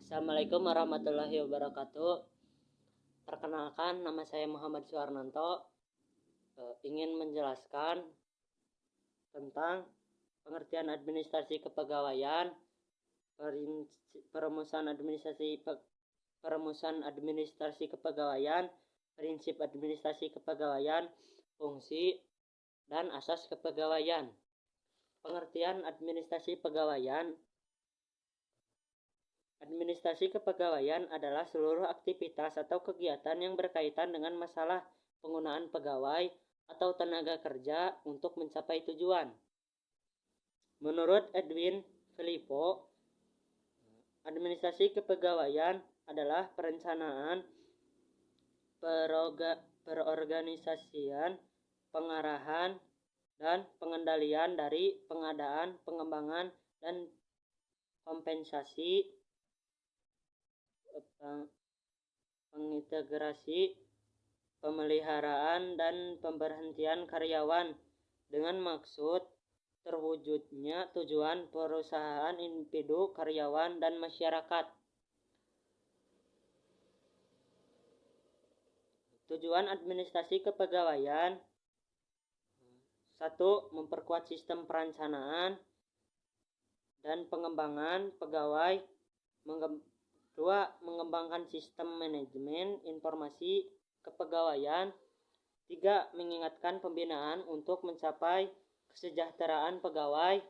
Assalamualaikum warahmatullahi wabarakatuh. Perkenalkan, nama saya Muhammad Suharnanto. Ingin menjelaskan tentang pengertian administrasi kepegawaian, perumusan administrasi kepegawaian, prinsip administrasi kepegawaian, fungsi, dan asas kepegawaian. Pengertian administrasi pegawaian. Administrasi kepegawaian adalah seluruh aktivitas atau kegiatan yang berkaitan dengan masalah penggunaan pegawai atau tenaga kerja untuk mencapai tujuan. Menurut Edwin Filippo, administrasi kepegawaian adalah perencanaan, perorganisasian, pengarahan, dan pengendalian dari pengadaan, pengembangan, dan kompensasi, pengintegrasi, pemeliharaan, dan pemberhentian karyawan dengan maksud terwujudnya tujuan perusahaan, individu, karyawan, dan masyarakat. Tujuan administrasi kepegawaian: 1. Memperkuat sistem perencanaan dan pengembangan pegawai. 2. Mengembangkan sistem manajemen informasi kepegawaian. 3. Mengingatkan pembinaan untuk mencapai kesejahteraan pegawai.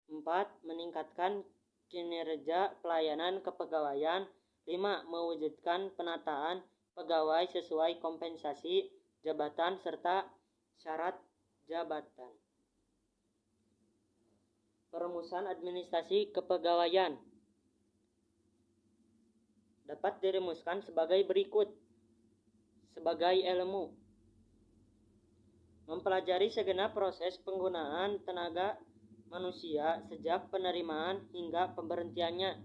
4. Meningkatkan kinerja pelayanan kepegawaian. 5. Mewujudkan penataan pegawai sesuai kompensasi, jabatan, serta syarat jabatan. Perumusan administrasi kepegawaian dapat dirumuskan sebagai berikut. Sebagai ilmu, mempelajari segenap proses penggunaan tenaga manusia sejak penerimaan hingga pemberhentiannya.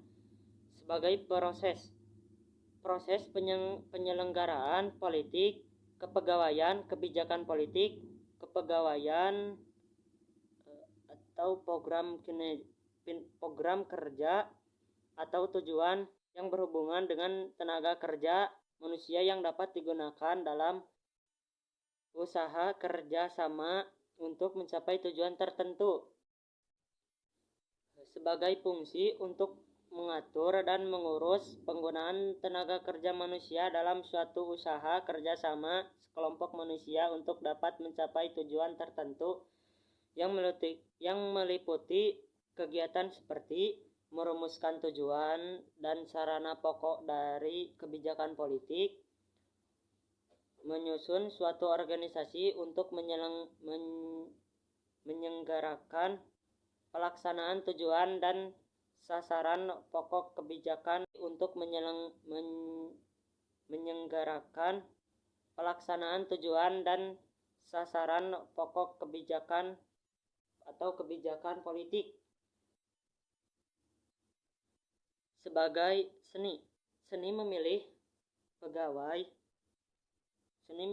Sebagai proses penyelenggaraan politik kepegawaian, kebijakan politik kepegawaian atau program kerja atau tujuan yang berhubungan dengan tenaga kerja manusia yang dapat digunakan dalam usaha kerja sama untuk mencapai tujuan tertentu. Sebagai fungsi untuk mengatur dan mengurus penggunaan tenaga kerja manusia dalam suatu usaha kerjasama sekelompok manusia untuk dapat mencapai tujuan tertentu yang meliputi kegiatan seperti merumuskan tujuan dan sarana pokok dari kebijakan politik, menyusun suatu organisasi untuk menyelenggarakan pelaksanaan tujuan dan sasaran pokok kebijakan untuk menyelenggarakan pelaksanaan tujuan dan sasaran pokok kebijakan atau kebijakan politik. Sebagai seni memilih pegawai, seni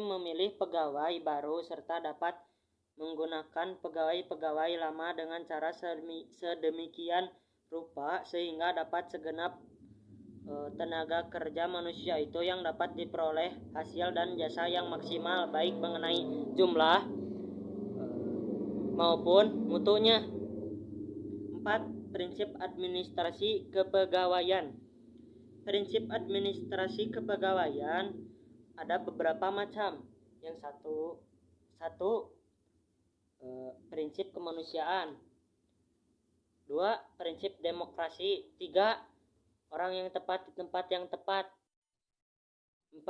memilih pegawai baru serta dapat menggunakan pegawai-pegawai lama dengan cara sedemikian rupa sehingga dapat segenap tenaga kerja manusia itu yang dapat diperoleh hasil dan jasa yang maksimal baik mengenai jumlah maupun mutunya. 4. Prinsip administrasi kepegawaian. Prinsip administrasi kepegawaian ada beberapa macam. Yang satu, prinsip kemanusiaan. 2. Prinsip demokrasi. 3. Orang yang tepat di tempat yang tepat. 4.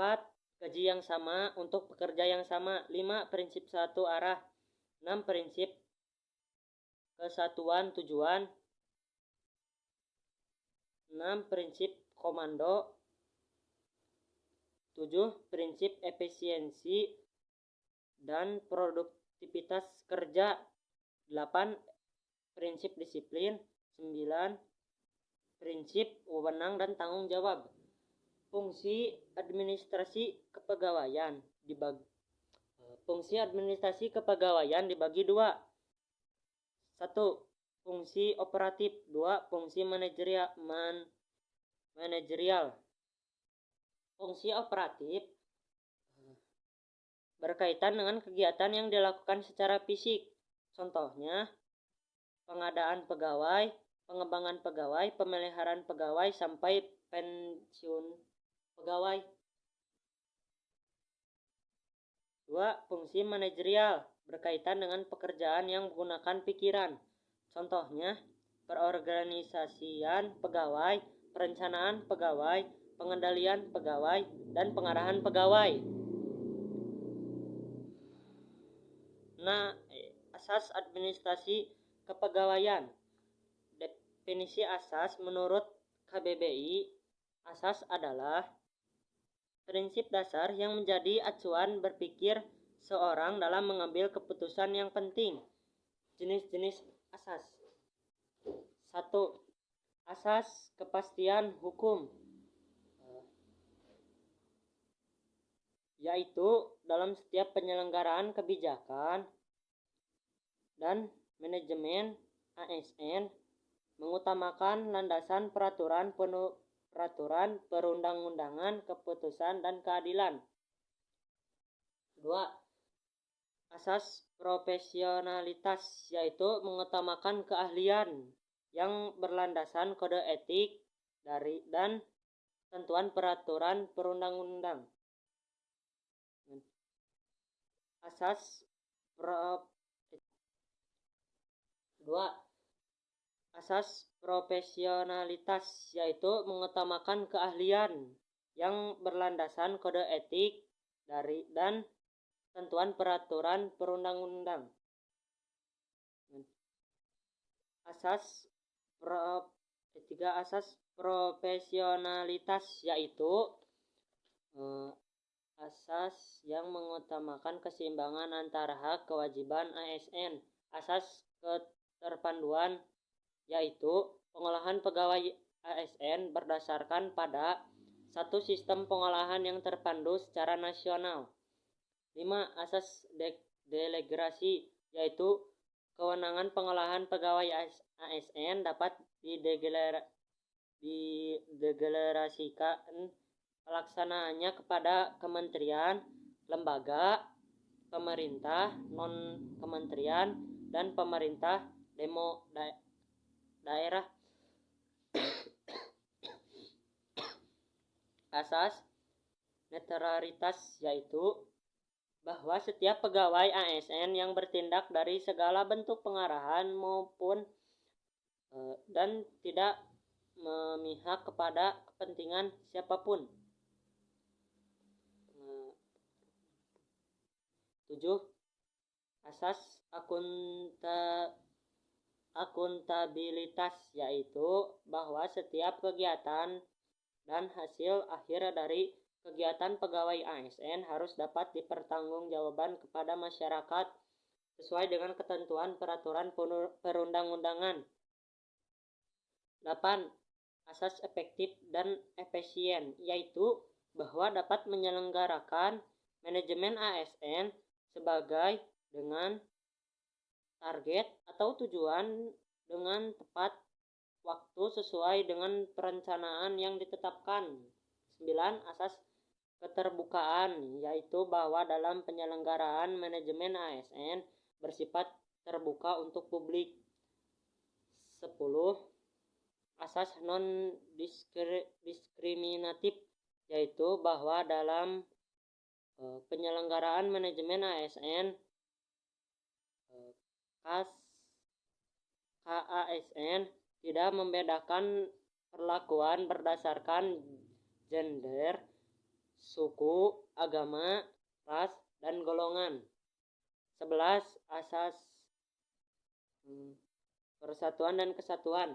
Gaji yang sama untuk pekerja yang sama. 5. Prinsip satu arah. 6. Prinsip kesatuan tujuan. 6. Prinsip komando. 7. Prinsip efisiensi dan produktivitas kerja. 8. Prinsip disiplin. 9. Prinsip wewenang dan tanggung jawab. Fungsi administrasi kepegawaian dibagi Fungsi administrasi kepegawaian dibagi dua. 1. Fungsi operatif. 2. Fungsi manajerial. Fungsi operatif berkaitan dengan kegiatan yang dilakukan secara fisik. Contohnya, pengadaan pegawai, pengembangan pegawai, pemeliharaan pegawai, sampai pensiun pegawai. 2. Fungsi manajerial berkaitan dengan pekerjaan yang menggunakan pikiran. Contohnya, perorganisasian pegawai, perencanaan pegawai, pengendalian pegawai, dan pengarahan pegawai. Nah, asas administrasi kepegawaian. Definisi asas menurut KBBI, asas adalah prinsip dasar yang menjadi acuan berpikir seorang dalam mengambil keputusan yang penting. Jenis-jenis asas. 1. Asas kepastian hukum, yaitu dalam setiap penyelenggaraan kebijakan dan manajemen ASN mengutamakan landasan peraturan perundang-undangan, keputusan, dan keadilan. 2. Asas profesionalitas, yaitu mengutamakan keahlian yang berlandasan kode etik dan ketentuan peraturan perundang-undang. Asas 2. Asas profesionalitas, yaitu mengutamakan keahlian yang berlandasan kode etik dan ketentuan peraturan perundang-undang. Asas 3. Asas profesionalitas, yaitu asas yang mengutamakan keseimbangan antara hak kewajiban ASN. Asas keterpanduan, yaitu pengolahan pegawai ASN berdasarkan pada satu sistem pengolahan yang terpandu secara nasional. 5. Asas delegasi, yaitu kewenangan pengolahan pegawai ASN dapat didelegasikan pelaksanaannya kepada kementerian, lembaga, pemerintah, non-kementerian, dan pemerintah daerah. Asas netralitas, yaitu bahwa setiap pegawai ASN yang bertindak dari segala bentuk pengarahan maupun dan tidak memihak kepada kepentingan siapapun. 7. Asas akuntabilitas, yaitu bahwa setiap kegiatan dan hasil akhir dari kegiatan pegawai ASN harus dapat dipertanggungjawabkan kepada masyarakat sesuai dengan ketentuan peraturan perundang-undangan. 8. Asas efektif dan efisien, yaitu bahwa dapat menyelenggarakan manajemen ASN sebagai dengan target atau tujuan dengan tepat waktu sesuai dengan perencanaan yang ditetapkan. 9. Asas keterbukaan, yaitu bahwa dalam penyelenggaraan manajemen ASN bersifat terbuka untuk publik. 10. Asas non-diskriminatif, yaitu bahwa dalam penyelenggaraan manajemen ASN KASN tidak membedakan perlakuan berdasarkan gender, suku, agama, ras, dan golongan. 11. Asas persatuan dan kesatuan,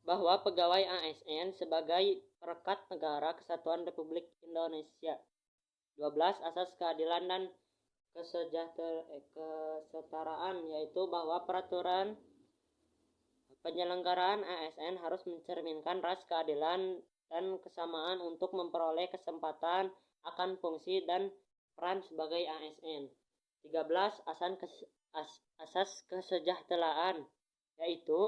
bahwa pegawai ASN sebagai perekat negara kesatuan Republik Indonesia. 12. Asas keadilan dan kesetaraan, yaitu bahwa peraturan penyelenggaraan ASN harus mencerminkan ras, keadilan, dan kesamaan untuk memperoleh kesempatan akan fungsi dan peran sebagai ASN. 13. Asas kesejahteraan, yaitu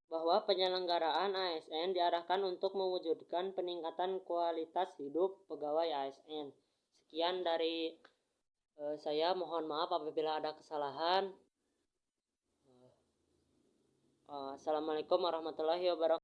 bahwa penyelenggaraan ASN diarahkan untuk mewujudkan peningkatan kualitas hidup pegawai ASN. Sekian dari saya, mohon maaf apabila ada kesalahan. Assalamualaikum warahmatullahi wabarakatuh.